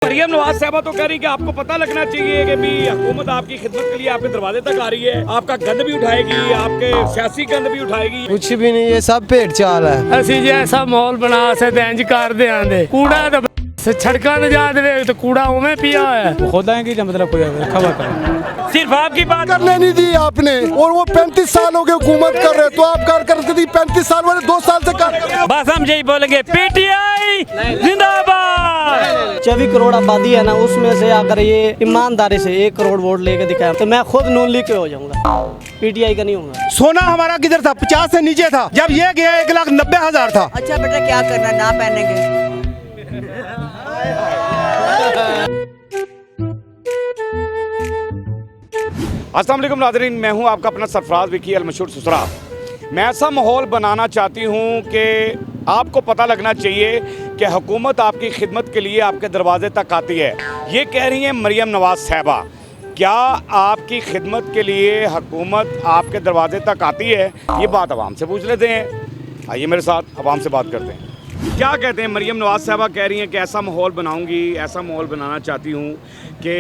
मरियम नवाज साहबा तो कह रही कि आपको पता लगना चाहिए कि भी हुकूमत आपकी खिदमत के लिए आपके दरवाजे तक आ रही है, आपका गंद भी उठाएगी, आपके सियासी गंद भी उठाएगी। कुछ भी नहीं, ये सब भेड़ चाल है। ਅਸੀਂ ਜੇ ਐਸਾ ਮਾਹੌਲ ਬਣਾ ਸਕਦੇ ਇੰਜ ਕਰਦੇ ਆਂਦੇ ਕੂੜਾ ਤਾਂ सड़कों में जा दे तो कूड़ा उमें पिया है खुदा है कि मतलब कोई खबर कर सिर्फ आपकी बात करने नहीं दी आपने, और वो 35 साल हो गए हुकूमत कर रहे, तो आप कर करके दी 35 साल वाले 2 साल से कर बस हम यही बोलेंगे पीटीआई जिंदाबाद। 24 करोड़ आबादी है ना, उसमें से अगर ये ईमानदारी से 1 करोड़ वोट लेके दिखाया तो मैं खुद नून लीग के हो जाऊंगा, पीटीआई का नहीं होगा। सोना हमारा किधर था? 50 से नीचे था, जब ये गया 1,90,000 था। अच्छा बेटा क्या करना, ना पहनेंगे। अस्सलाम वालेकुम नाज़रीन, मैं हूं आपका अपना सरफराज विकी अल मशहूर सुसरा। मैं ऐसा माहौल बनाना चाहती हूं कि आपको पता लगना चाहिए कि हुकूमत आपकी खिदमत के लिए आपके दरवाजे तक आती है। ये कह रही हैं मरियम नवाज साहबा। क्या आपकी खिदमत के लिए हुकूमत आपके दरवाजे तक आती है? ये बात आवाम से पूछ लेते हैं। आइए मेरे साथ आवाम से बात करते हैं। क्या कहते हैं मरियम नवाज साहबा? कह रही हैं कि ऐसा माहौल बनाऊंगी, ऐसा माहौल बनाना चाहती हूँ कि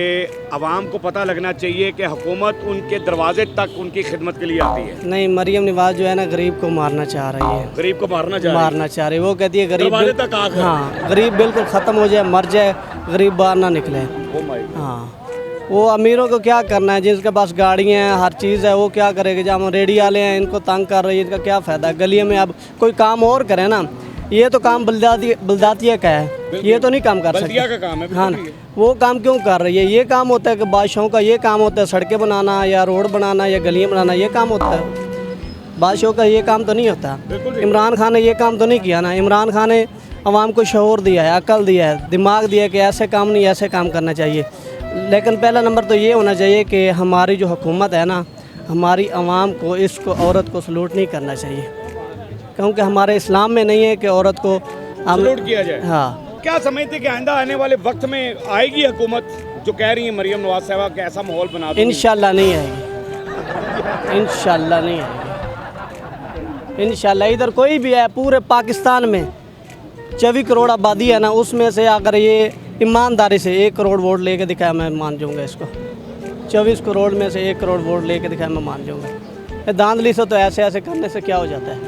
आवाम को पता लगना चाहिए कि हुकूमत उनके दरवाजे तक उनकी खिदमत के लिए आती है। नहीं, मरियम नवाज जो है ना गरीब को मारना चाह रही है, गरीब को मारना चाह रही है। वो कहती है गरीब दरवाजे तक आकर। हाँ, गरीब बिल्कुल ख़त्म हो जाए, मर जाए, गरीब बाहर ना निकले। हाँ, वो अमीरों को क्या करना है, जिनके पास गाड़ियाँ हैं, हर चीज़ है, वो क्या करेगा? जब हम रेडी वाले हैं, इनको तंग कर रही है, इनका क्या फ़ायदा? गलियों में अब कोई काम और करे ना, ये तो काम बल्दियातिया का है, ये तो नहीं काम कर सकते। का काम है। हाँ ना, वो काम क्यों कर रही है? ये काम होता है कि बादशाहों का ये काम होता है, सड़कें बनाना या रोड बनाना या गलियाँ बनाना, ये काम होता है। बादशाहों का ये काम तो नहीं होता। इमरान खान ने ये काम तो नहीं किया ना। इमरान खान ने अवाम को शऊर दिया है, अकल दिया है, दिमाग दिया है कि ऐसे काम नहीं, ऐसे काम करना चाहिए। लेकिन पहला नंबर तो ये होना चाहिए कि हमारी जो हुकूमत है ना, हमारी अवाम को, इसको औरत को सलूट नहीं करना चाहिए, क्योंकि हमारे इस्लाम में नहीं है कि औरत को सलूट किया जाए। हाँ, क्या समझते कि आइंदा आने वाले वक्त में आएगी हुकूमत जो कह रही है मरियम नवाज साहबा कि ऐसा माहौल बना दूंगी? इंशाल्लाह नहीं आएगी, इंशाल्लाह नहीं आएगी, इंशाल्लाह। इधर कोई भी है, पूरे पाकिस्तान में 24 करोड़ आबादी है ना, उसमें से अगर ये ईमानदारी से 1 करोड़ वोट लेके दिखाया, मैं मान जाऊँगा इसको। 24 करोड़ में से 1 करोड़ वोट लेके दिखाया, मैं मान जाऊँगा। धांधली से तो ऐसे ऐसे करने से क्या हो जाता है?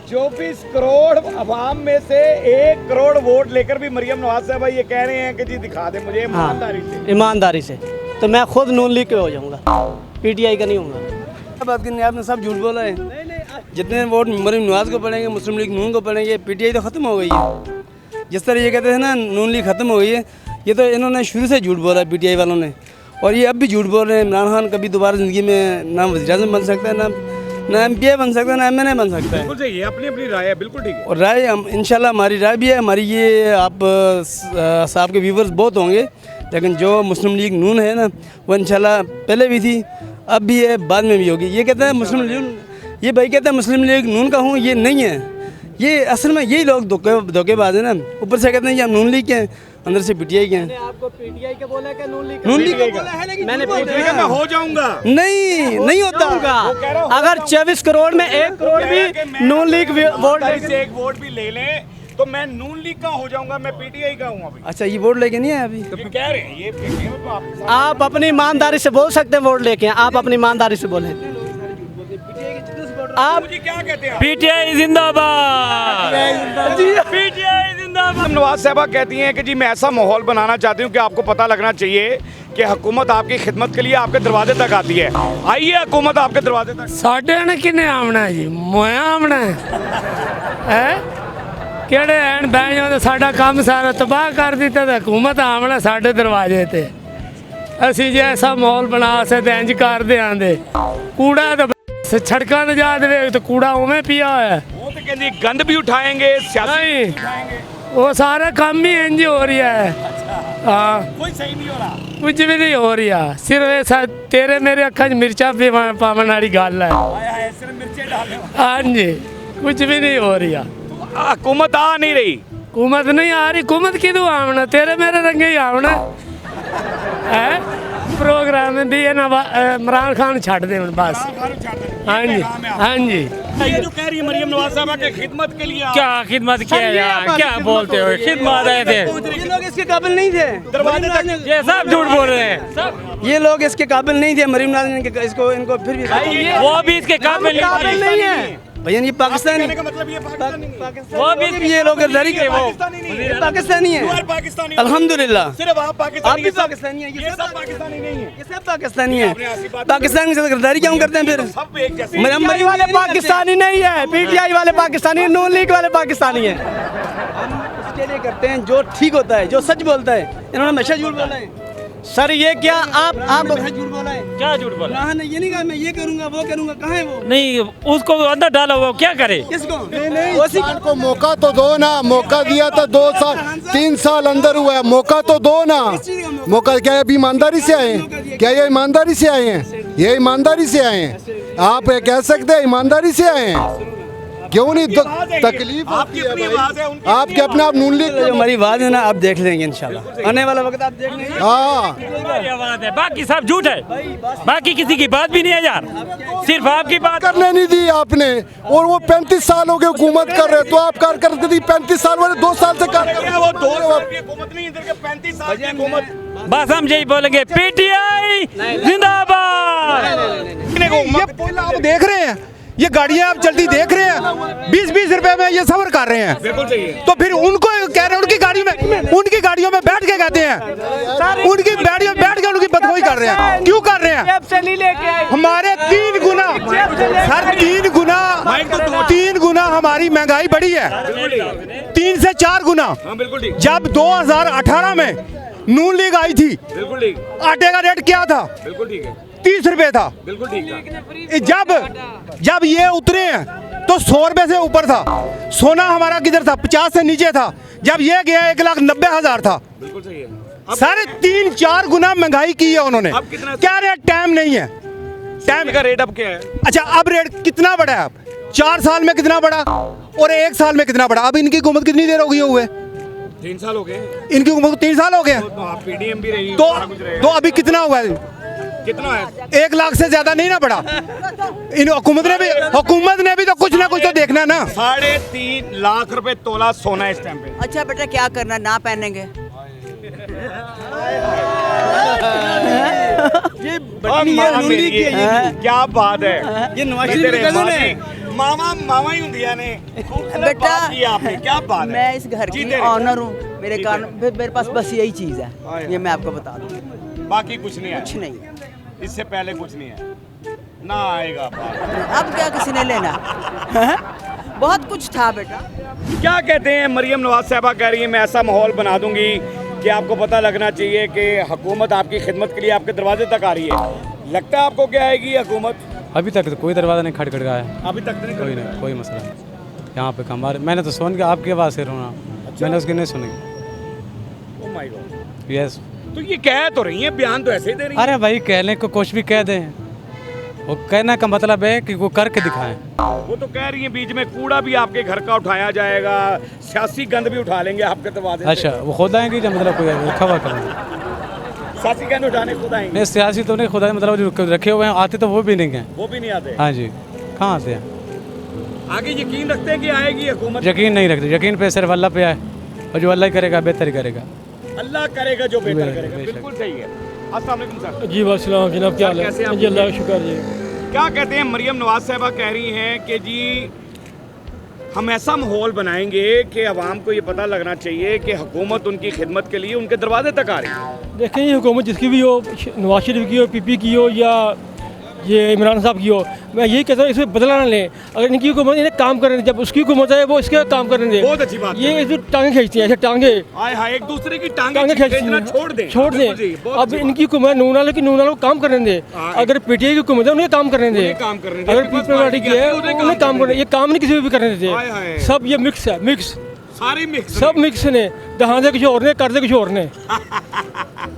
24 करोड़ अवाम में से 1 करोड़ वोट लेकर भी मरियम नवाज साहबा ये कह रहे हैं कि जी दिखा दे मुझे ईमानदारी से। ईमानदारी से तो मैं खुद नून लीग के हो जाऊँगा, पीटीआई का नहीं होगा। बात करनी, आपने सब झूठ बोला है। जितने वोट मरियम नवाज को पड़ेंगे, मुस्लिम लीग नून को पड़ेंगे, पीटीआई तो ख़त्म हो गई है। जिस तरह ये कहते हैं ना नून लीग ख़त्म हो गई है, ये तो इन्होंने शुरू से झूठ बोला है पीटीआई वालों ने, और ये अब भी झूठ बोल रहे हैं। इमरान खान कभी दोबारा ज़िंदगी में ना वज़ीर-ए-आज़म बन सकता है, ना एमपीए बन सकता है, ना एमएनए बन सकता है। बिल्कुल सही है, अपनी अपनी राय है, बिल्कुल ठीक है। और राय हम इंशाल्लाह, हमारी राय भी है, हमारी ये आप साहब के व्यूवर्स बहुत होंगे, लेकिन जो मुस्लिम लीग नून है ना, वो इंशाल्लाह पहले भी थी, अब भी है, बाद में भी होगी। ये कहते हैं मुस्लिम लीग, ये भाई कहते हैं मुस्लिम लीग नून का हूँ, ये नहीं है। ये असल में यही लोग धोखेबाज है ना, ऊपर से कहते हैं कि हम नून लीग के हैं, अंदर से पीटीआई के हैं। आपको पीटीआई के बोला कि नून लीग को बोला है, लेकिन मैंने पीटीआई का हो जाऊंगा, नहीं होता। अगर 24 करोड़ में 1 करोड़ भी नून लीग वोट से 1 वोट भी ले लें तो मैं नून लीग का हो जाऊंगा, मैं पीटीआई का हूँ अभी। अच्छा, ये वोट लेके नहीं है अभी? ये कह रहे हैं, ये आप अपनी ईमानदारी से बोल सकते हैं, वोट लेके आप अपनी ईमानदारी से बोलें। आप मुझे क्या कहते हैं? पीटीआई जिंदाबाद, पीटीआई जिंदाबाद। नवाज साहबा कहती हैं कि जी मैं ऐसा माहौल बनाना चाहती हूँ कि आपको पता लगना चाहिए कि हुकूमत आपकी खिदमत के लिए आपके दरवाजे तक आती है। आइए हुकूमत आपके दरवाजे तक। साढ़े ने किन्ने आमना जी, मोया आमना है केड़े हैं बैठो तो साडा काम सारा तबाह कर दिता, तो हुकूमत आमना साढ़े दरवाजे ते। असी जे ऐसा माहौल बना सकते इंज करते आंदे कूड़ा तो सड़कों में जा दे तो कूड़ा उमें पिया है। वो तो कहती गंद भी उठाएंगे, नहीं, वो सारा काम ही इंज हो रही है। हाँ, कोई सही नहीं हो रहा, कुछ भी नहीं हो रही है, सिर्फ ऐसा तेरे मेरे अखा च मिर्चा पावन वाली गल है। हाँ जी, कुछ भी नहीं हो रही है। हुकूमत आ नहीं रही, हुकूमत नहीं आ रही, हुकूमत किदू आमना? तेरे मेरे रंगे ही आमना है। प्रोग्राम मैं भी है ना इमरान खान छੱਡ ਦੇ ਹੁਣ बस हाँ जी हाँ जी ये जो कह रही है मरियम नवाज साहबा के खिदमत के लिए क्या खिदमत किया यार क्या बोलते हो खिदमत आए थे ये लोग इसके काबिल नहीं थे दरवाजे तक ये सब झूठ बोल रहे हैं ये लोग इसके काबिल नहीं थे मरीम नाज़ ने इसको इनको फिर भी वो भी इसके काबिल नहीं है भैया ये पाकिस्तानी कहने का मतलब ये पाकिस्तानी वो भी ये लोग गद्दारी के वो पाकिस्तानी है पाकिस्तानी अल्हम्दुलिल्लाह सिर्फ आप पाकिस्तानी आप भी पाकिस्तानी है ये सब पाकिस्तानी नहीं है ये सब पाकिस्तानी है पाकिस्तान के साथ गद्दारी क्यों करते हैं फिर सब एक जैसे मरीम वाले पाकिस्तानी नहीं है, पीटीआई वाले पाकिस्तानी, नून लीग वाले पाकिस्तानी है। इसके लिए करते हैं जो ठीक होता है, जो सच बोलता है। इन्होंने हमेशा झूठ बोला है सर ये क्या आप झूठ बोला है। क्या झूठ बोला हाँ नहीं, ये नहीं कहा मैं ये करूंगा वो करूंगा, कहाँ है वो? नहीं उसको अंदर डालो वो क्या करे किसको? उसी को मौका तो दो ना, मौका दिया था 2 साल 3 साल अंदर हुआ है, मौका तो दो ना। मौका क्या है? ईमानदारी से आए हैं क्या? ये ईमानदारी से आए हैं? ये ईमानदारी से आए हैं? आप ये कह सकते हैं ईमानदारी से आए हैं? क्यों नहीं? तकलीफ आपकी अपनी आवाज है उनकी आपके अपने आप नून लीग जो हमारी बात है ना, आप देख लेंगे इंशाल्लाह आने वाला वक्त आप देख लेंगे। हाँ आवाज है, बाकी सब झूठ है, बाकी किसी की बात भी नहीं है यार, सिर्फ आपकी बात करने नहीं दी आपने। और वो 35 साल हो गए हुकूमत कर रहे, तो आप कारकर्दगी 35 साल वाले 2 साल से कर वो 2 साल की हुकूमत नहीं, इधर के 35 साल की हुकूमत। बस हम यही बोलेंगे पीटीआई जिंदाबाद। ये आप देख रहे हैं, ये गाड़ियां आप चलती देख रहे हैं, 20-20 रुपए में ये सफर कर रहे हैं। बिल्कुल सही है। तो फिर उनको कह रहे हैं उनकी गाड़ियों में बैठ के कहते हैं, उनकी गाड़ियों में बैठ के उनकी बदगोई कर रहे हैं। क्यों कर रहे हैं? हमारे 3 गुना सर, 3 गुना हमारी महंगाई बढ़ी है, 3 से 4 गुना। बिल्कुल ठीक, जब 2018 में नून लीग आई थी, बिल्कुल ठीक, आटे का रेट क्या था? बिल्कुल ठीक है, 30 रुपए था। बिल्कुल ठीक था। जब ये उतरे हैं तो 100 रुपए से ऊपर था। सोना हमारा किधर था? 50 से नीचे था। जब ये गया 1,90,000 था। बिल्कुल सही है। सारे 3-4 गुना महंगाई की है उन्होंने। अब कितना? क्या रेट? टाइम नहीं है। टाइम का रेट अब क्या है? अच्छा, अब रेट कितना बढ़ा है? अब 4 साल में कितना बढ़ा और 1 साल में कितना बढ़ा? अब इनकी हुकूमत कितनी देर हो गई हुए? 3 साल हो गए। इनकी हुकूमत 3 साल हो गए। तो आप पीडीएम भी रही, तो अभी कितना हुआ है? कितना है? 1 लाख से ज्यादा नहीं ना बढ़ा। इन हुकूमत ने भी तो कुछ ना कुछ तो देखना ना। 3.5 लाख रुपए तोला सोना इस टाइम पे। अच्छा बेटा क्या करना, ना पहनेंगे? ये मामा मेरी क्या बात है, ये नवाज शरीफ के कानून है। मामा ही ਹੁੰਦੀਆਂ ਨੇ। बेटा आपने क्या बात है? मैं इस घर की ऑनर हूँ, मेरे कारण मेरे पास बस यही चीज़ है, ये मैं आपको बता दूँ, बाकी कुछ नहीं है। कुछ नहीं है। इससे पहले कुछ नहीं है ना आएगा। अब क्या किसी ने लेना? बहुत कुछ था बेटा। क्या कहते हैं मरियम नवाज साहबा कह रही है मैं ऐसा माहौल बना दूंगी कि आपको पता लगना चाहिए कि हुकूमत आपकी खिदमत के लिए आपके दरवाजे तक आ रही है। लगता है आपको क्या आएगी हुकूमत? अभी तक तो कोई दरवाज़ा नहीं खटखटाया है, अभी तक नहीं कोई नहीं, कोई मसला नहीं। यहाँ पे कम मैंने तो सुन के आपकी आवाज़ से रोना, मैंने उसकी नहीं सुनी। Oh my God. यस, तो ये कह तो रही है, बयान तो ऐसे ही दे रही है। अरे भाई कहने को कुछ भी कह दें, वो कहने का मतलब है कि वो करके दिखाएं। वो तो कह रही है बीच में कूड़ा भी आपके घर का उठाया जाएगा, सियासी गंद भी उठा लेंगे आपके दरवाजे से। अच्छा, वो खुद आएंगे या मतलब कोई रखा हुआ करेंगे? सियासी गंद उठाने खुद आएंगे? नहीं, सियासी तो नहीं, खुदा मतलब जो रखे हुए हैं आते तो वो भी नहीं हैं। वो भी नहीं आते। हाँ जी, कहाँ आते हैं? आगे यकीन रखते हैं कि आएगी हुकूमत? यकीन नहीं रखते, यकीन पे सिर्फ अल्लाह पे आए, और जो अल्लाह ही करेगा बेहतर ही करेगा। अल्लाह करेगा जो बेहतर करेगा। बिल्कुल सही है। अस्सलाम वालेकुम सर। जी वालेकुम जनाब, क्या हाल कैसे हैं है? आप? जी अल्लाह का शुक्र जी। क्या कहते हैं मरियम नवाज साहबा कह रही हैं कि जी हम ऐसा माहौल बनाएंगे कि अवाम को ये पता लगना चाहिए कि हुकूमत उनकी खिदमत के लिए उनके दरवाजे तक आ रही है। देखें ये हुकूमत जिसकी भी हो, नवाज शरीफ की हो, पीपी की हो या ये इमरान साहब की हो, मैं यही कहता हूँ इसमें बदला ना लें। अगर इनकी हुकूमत इन्हें काम करने दें, जब उसकी हुकूमत है वो इसके काम करने दें। बहुत अच्छी बात ये है। इसे टांगे खींचती हैं, ऐसे टांगे हाय हाय, एक दूसरे की टांगे टांगे खींचती खींचना हैं, छोड़ दें। छोड़ बिल्कुल जी, दें। बहुत अब अच्छी इनकी हुकूमत नून वालों को काम करने दें। हाँ। अगर पीटीआई की हुकूमत है उन्हें काम करने दें, उन्हें काम करने दें। अगर पीपल्स पीपल पार्टी की है उन्हें उन्हें काम करने, ये काम नहीं किसी को भी करने हाय हाय। देते। सब ये मिक्स है, मिक्स सारी मिक्स सब मिक्स ने, दहांदे कुछ और ने, करदे कुछ और ने।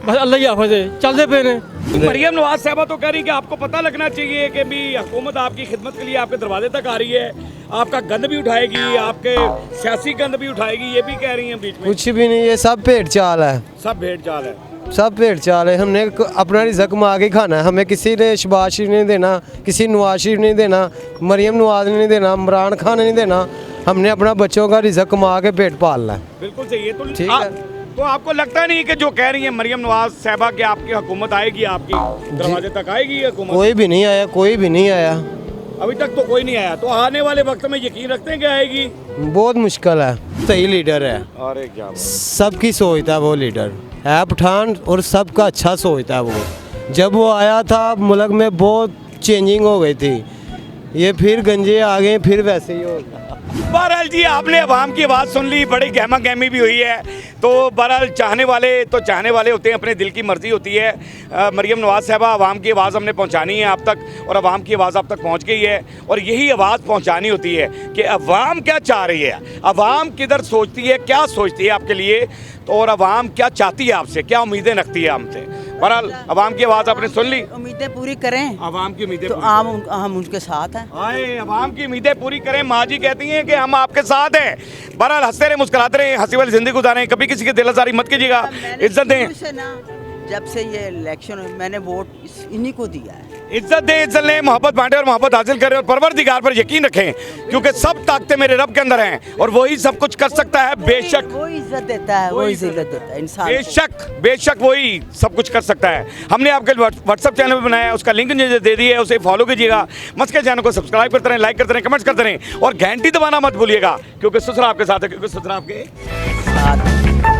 बस अल्लाह ही हाफिज़ है, चलते पे ने। मरियम नवाज साहबा तो कह रही कि आपको पता लगना चाहिए कि भी हुकूमत आपकी खिदमत के लिए आपके दरवाजे तक आ रही है, आपका गंद भी उठाएगी, आपके सियासी गंद भी उठाएगी, ये भी कह रही हैं बीच में। कुछ भी नहीं, ये सब भेड़ चाल है। सब भेड़ चाल है। सब भेड़ चाल है। हमने अपना रिज़्क कमा के खाना है, हमें किसी ने शहबाज शरीफ नहीं देना, किसी नवाज शरीफ नहीं देना, मरियम नवाज ने नहीं देना, इमरान खान ने नहीं देना। हमने अपना बच्चों का रिज़्क कमा के पेट पालना है। बिल्कुल सही है। तो ठीक है। तो आपको लगता नहीं कि जो कह रही है मरियम नवाज साहबा कि आपकी हुकूमत आएगी, आपकी दरवाजे तक आएगी ये हुकूमत? कोई भी नहीं आया, कोई भी नहीं आया अभी तक तो कोई नहीं आया। तो आने वाले वक्त में यकीन रखते हैं कि आएगी? बहुत मुश्किल है। सही लीडर है, अरे क्या सबकी सोचता है वो लीडर है, पठान, और सबका अच्छा सोचता है वो। जब वो आया था मुल्क में बहुत चेंजिंग हो गई थी, ये फिर गंजे आ गए, फिर वैसे ही हो। बहरहाल जी, आपने अवाम की आवाज़ सुन ली, बड़ी गहमा गहमी भी हुई है। तो बहरहाल चाहने वाले होते हैं, अपने दिल की मर्ज़ी होती है। मरियम नवाज साहबा, अवाम की आवाज़ हमने पहुंचानी है आप तक, और अवाम की आवाज़ आप तक पहुंच गई है। और यही आवाज़ पहुंचानी होती है कि अवाम क्या चाह रही है, अवाम किधर सोचती है, क्या सोचती है आपके लिए, तो और अवाम क्या चाहती है आपसे, क्या उम्मीदें रखती है हमसे। बहरहाल अवाम की आवाज़ आपने सुन ली, उम्मीदें पूरी करें, अवाम की उम्मीदें तो हम उनके साथ हैं। आए अवाम की उम्मीदें पूरी करें। माँ जी कहती हैं कि हम आपके साथ हैं। बहरहाल हंसते रहे, मुस्कुराते रहे, हंसी वाली जिंदगी गुजारें, कभी किसी की दिलआज़ारी मत कीजिएगा, इज्जत दें। जब से ये इलेक्शन मैंने वोट इन्हीं को दिया है। इज्जत दें, इज्जत लें, मोहब्बत बांटें और मोहब्बत हासिल करें, और परवरदिगार पर यकीन रखें, क्योंकि सब ताकतें मेरे रब के अंदर हैं और वही सब कुछ कर सकता है। बेशक वो इज्जत देता है, वो इज्जत देता है इंसान को। बेशक वही सब कुछ कर सकता है। हमने आपके व्हाट्सएप चैनल पर बनाया है, उसका लिंक मुझे दे दिया है, उसे फॉलो कीजिएगा। मस्के चैनल को सब्सक्राइब करते रहें, लाइक करते रहें, कमेंट्स करते रहें, और घंटी दबाना मत भूलिएगा, क्योंकि ससुरा आपके साथ है, क्योंकि ससुरा आपके साथ